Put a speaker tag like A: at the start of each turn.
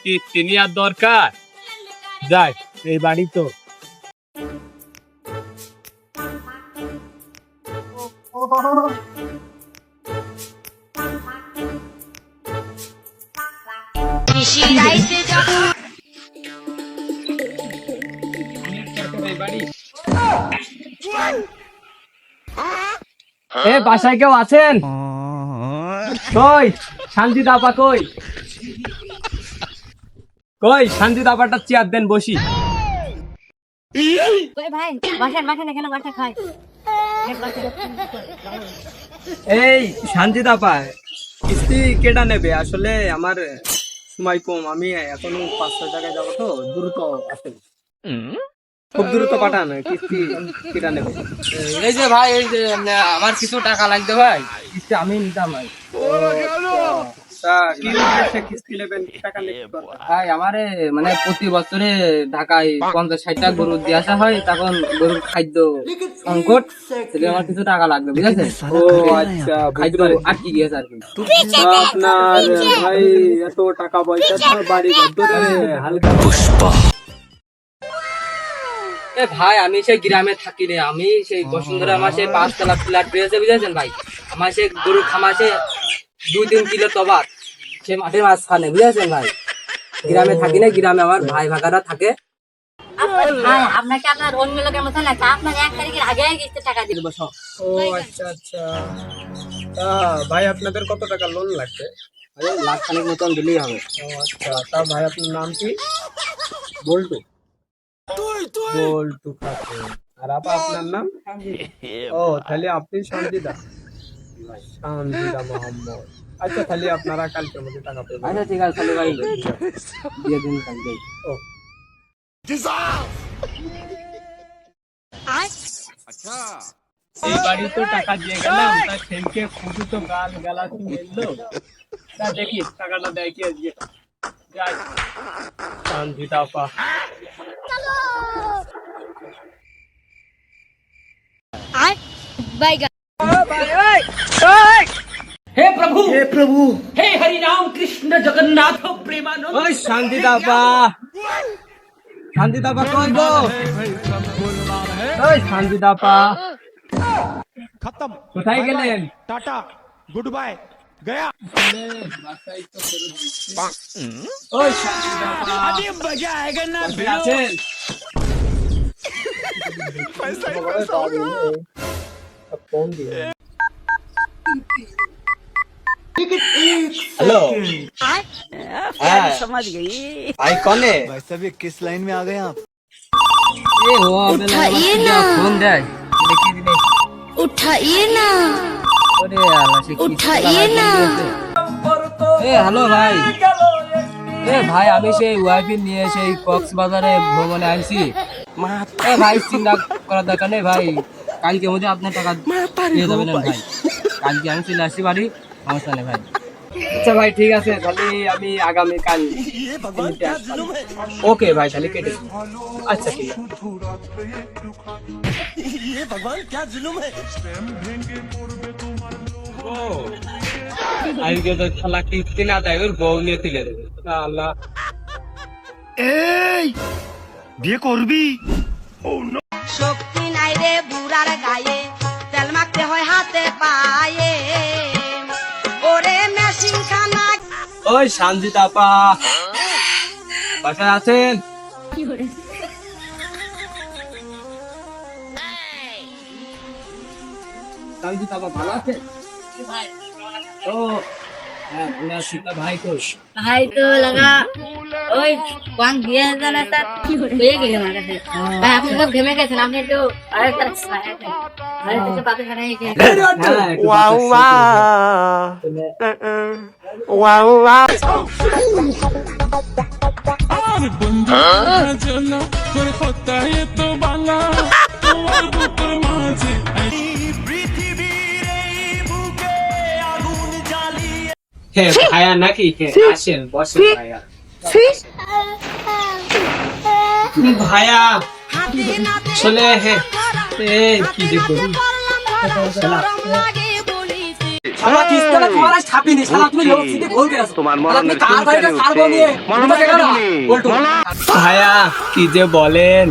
A: কিস্তি নেওয়ার দরকার। যাই এই বাড়ি তো বাসায় কেউ আছেন? কই শান্তি দাপা, কই কই শান্তি দাপাটা চেয়ার দেন, বসি।
B: ভাই বাসায় বাসায় এখানে বাসা খাই।
A: এই শান্তি দাপা, কিস্তি কেটা নেবে? আসলে আমার সময় কম, আমি এখনো 500 টাকায় যাবো তো, দ্রুত আছে, খুব দ্রুত পাঠান। কিস্তি কেটা নেবে?
C: এই যে ভাই, এই যে আমার কিছু টাকা লাগবে ভাই।
A: কিস্তি আমি নিতাম ভাই। তা কি উদ্দেশ্যে কিস্তি নেবেন? টাকা নেবেন
C: ভাই আমার মানে প্রতি বছরে ঢাকায় 50-60 টা গরু দিয়ে আসা হয়, তখন গরুর খাদ্য সংকট, তাহলে আমার কিছু টাকা লাগবে, বুঝেছেন?
A: ও আচ্ছা,
C: খাদ্য আটকে গিয়েছে আর কি।
A: আপনার ভাই এত টাকা পয়সা তো বাড়ি ঘর হালকা।
C: এ ভাই আমি সেই গ্রামে থাকি রে, আমি সেই বসুন্ধরা মাসে 5 তলা ফ্ল্যাট পেয়েছে, বুঝেছেন ভাই? আমার সেই গরু খামাসে 2-3 কিলো তবাত, সে মাঠের মাঝখানে, বুঝেছেন ভাই? গ্রামে থাকি না, গ্রামে আমার ভাই ভাগারা থাকে।
B: ভাই আপনাকে আপনার অন্য লোকের মতো না, আপনার 1 তারিখের আগে কিস্তি টাকা দিয়ে দেবো সব।
A: ও আচ্ছা আচ্ছা। তা ভাই আপনাদের কত টাকা লোন লাগবে?
C: লাখ খানেক মতন দিলেই হবে।
A: ও আচ্ছা। তা ভাই আপনার নাম কি?
C: বল্টু।
A: বল্টু খাতুন। আর আপা আপনার নাম? ও তাহলে আপনি সঞ্জিদা মোহাম্মদ। আচ্ছা তাহলে আপনারা কালকের মধ্যে টাকা পেবেন।
C: আচ্ছা ঠিক আছে, তাহলে ভাই দিয়ে দিন কালকে।
A: ও এই বাড়ি তো টাকা দিয়ে গেলাম, তা সেদিকে খুবই তো গাল গালাতি মিললো। তা দেখি টাকাটা দেয় কি আজকে। যাই সঞ্জিদা আপা।
C: हे प्रभु हे हरि राम कृष्ण जगन्नाथ प्रेमानंद।
A: ওই শান্তিদা আপা, শান্তিদা আপা কই গো? ওই শান্তিদা আপা
D: खत्म,
A: কোথায় গেলেন?
D: टाटा, गुड बाय, गया।
A: ওই শান্তিদা আপা
D: अभी मजा आएगा ना
A: কোথায় আছেন? ফোন দিয়ে। हेलो
E: समझ गई।
A: भाई कौन है?
F: भाई साहब ये किस लाइन में आ गए आप?
C: ए हो उठाइए ना, फोन दे देखिए दिने।
B: उठाइए ना,
C: अरे यार से
B: उठाइए ना।
C: ए हेलो भाई, এ ভাই আমি সেই ওয়াইফি নিয়ে সেই কক্সবাজারে ভ্রমণে আসছি। এ ভাই চিন্তা করার দরকার নেই ভাই, কালকে মধ্যে আপনার টাকা দিয়ে যাবেন ভাই। কালকে আমি চলে আসছি বাড়ি, সমস্যা নেই ভাই।
A: আচ্ছা ভাই ঠিক আছে, তাহলে আমি আগামী কাল ওকে ভাই, তাহলে কেটে দিন। আচ্ছা ঠিক আছে। ও আজকে তো খেলা কিস্তি না দেয়, ওর বউ নিয়ে তুলে দেবে। আল্লাহ
D: এই বিয়ে করবি?
G: শক্তি নাই রে বুড়ার গায়ে, তেল মাখতে হয় হাতে পায়ে, ওরে মেশিন খানা।
A: ওই শান্তিদা আপা বাসায় আছেন? শান্তিদা আপা ভালো আছে? ও হ্যাঁ ভালো আছি। তা ভাই কই?
B: भाई तो लगा ओए कौन दिया था ना सर, ये के हमारे से भाई आप लोग घूमे गए थे ना, आपने तो अरे तरह से आए थे, अरे तो बातें कर रहे हैं कि
A: वाह वाह वाह। হে ভাইয়া নাকি? হে আসেন বসেন ভাইয়া। ভাইয়া চলে হে কি যে করি।
C: আমার কিস্তি না তোমার আজ ছাপিনি শালা তুমি লোক সিটি ভুল গেছো তোমার মরণের তাড়াতাড়ি ছাড়বো নিয়ে মরণ
A: ভাইয়া কি যে বলেন